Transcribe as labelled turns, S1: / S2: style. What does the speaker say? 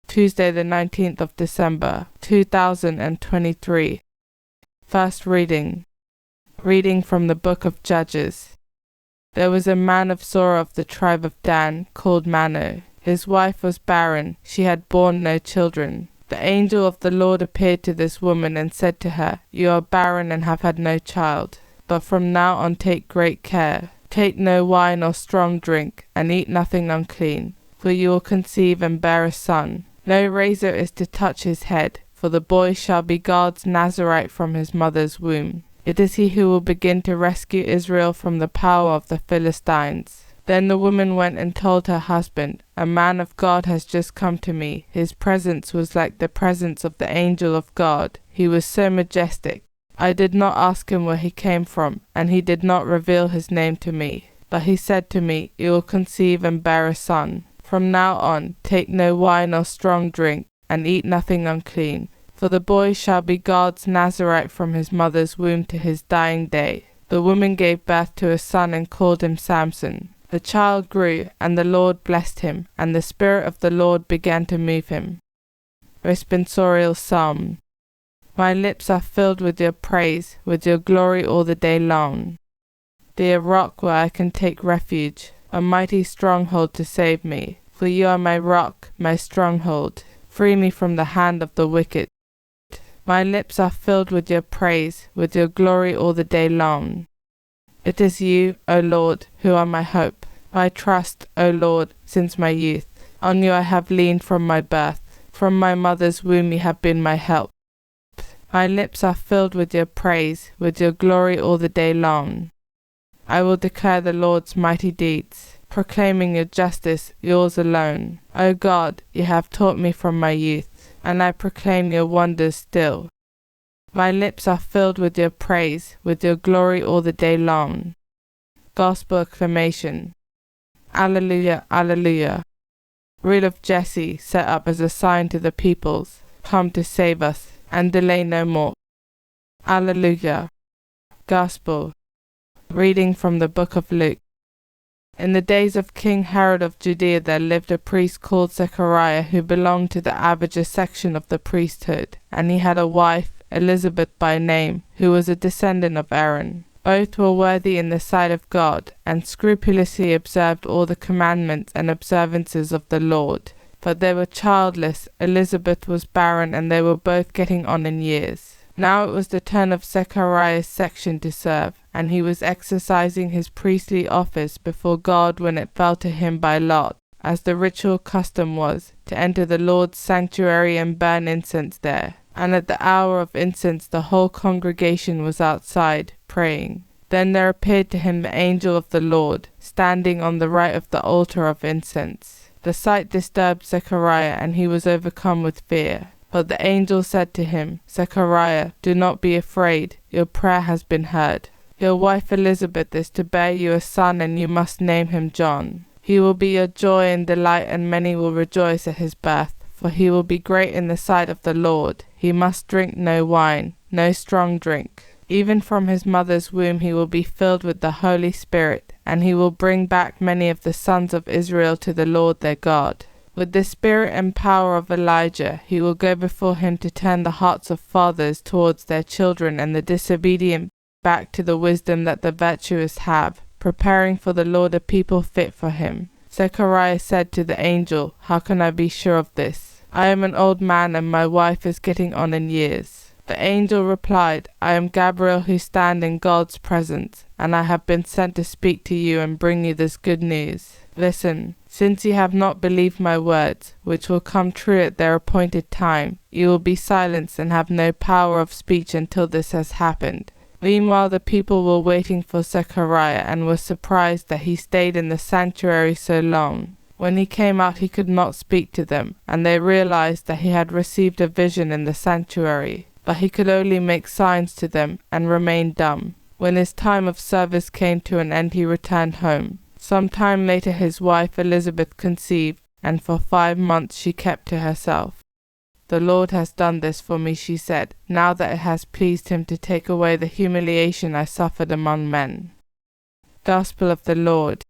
S1: Tuesday the 19th of December, 2023. First reading. Reading from the book of Judges. There was a man of Zorah of the tribe of Dan, called Manoah. His wife was barren, she had borne no children. The angel of the Lord appeared to this woman and said to her, "You are barren and have had no child, but from now on take great care. Take no wine or strong drink, and eat nothing unclean, for you will conceive and bear a son. No razor is to touch his head, for the boy shall be God's nazirite from his mother's womb. It is he who will begin to rescue Israel from the power of the Philistines." Then the woman went and told her husband, "A man of God has just come to me. His presence was like the presence of the angel of God. He was so majestic. I did not ask him where he came from, and he did not reveal his name to me. But he said to me, 'You will conceive and bear a son. From now on, take no wine or strong drink, and eat nothing unclean. For the boy shall be God's nazirite from his mother's womb to his dying day.' The woman gave birth to a son and called him Samson. The child grew, and the Lord blessed him, and the Spirit of the Lord began to move him." Responsorial Psalm. My lips are filled with your praise, with your glory all the day long. Dear rock where I can take refuge, a mighty stronghold to save me. For you are my rock, my stronghold. Free me from the hand of the wicked. My lips are filled with your praise, with your glory all the day long. It is you, O Lord, who are my hope. I trust, O Lord, since my youth. On you I have leaned from my birth. From my mother's womb you have been my help. My lips are filled with your praise, with your glory all the day long. I will declare the Lord's mighty deeds, proclaiming your justice, yours alone. O God, you have taught me from my youth, and I proclaim your wonders still. My lips are filled with your praise, with your glory all the day long. Gospel acclamation. Alleluia, alleluia. Root of Jesse, set up as a sign to the peoples, come to save us, and delay no more. Alleluia. Gospel. Reading from the book of Luke. In the days of King Herod of Judea there lived a priest called Zechariah who belonged to the Abijah section of the priesthood, and he had a wife, Elizabeth by name, who was a descendant of Aaron. Both were worthy in the sight of God, and scrupulously observed all the commandments and observances of the Lord. But they were childless, Elizabeth was barren, and they were both getting on in years. Now it was the turn of Zechariah's section to serve, and he was exercising his priestly office before God when it fell to him by lot, as the ritual custom was, to enter the Lord's sanctuary and burn incense there. And at the hour of incense the whole congregation was outside, praying. Then there appeared to him the angel of the Lord, standing on the right of the altar of incense. The sight disturbed Zechariah, and he was overcome with fear. But the angel said to him, "Zechariah, do not be afraid, your prayer has been heard. Your wife Elizabeth is to bear you a son, and you must name him John. He will be your joy and delight, and many will rejoice at his birth, for he will be great in the sight of the Lord. He must drink no wine, no strong drink. Even from his mother's womb he will be filled with the Holy Spirit, and he will bring back many of the sons of Israel to the Lord their God. With the spirit and power of Elijah, he will go before him to turn the hearts of fathers towards their children and the disobedient back to the wisdom that the virtuous have, preparing for the Lord a people fit for him." Zechariah said to the angel, "How can I be sure of this? I am an old man and my wife is getting on in years." The angel replied, "I am Gabriel who stand in God's presence, and I have been sent to speak to you and bring you this good news. Listen, since you have not believed my words, which will come true at their appointed time, you will be silenced and have no power of speech until this has happened." Meanwhile the people were waiting for Zechariah and were surprised that he stayed in the sanctuary so long. When he came out he could not speak to them, and they realized that he had received a vision in the sanctuary. But he could only make signs to them and remain dumb. When his time of service came to an end he returned home. Some time later his wife Elizabeth conceived, and for 5 months she kept to herself. "The Lord has done this for me," she said, "now that it has pleased him to take away the humiliation I suffered among men." Gospel of the Lord.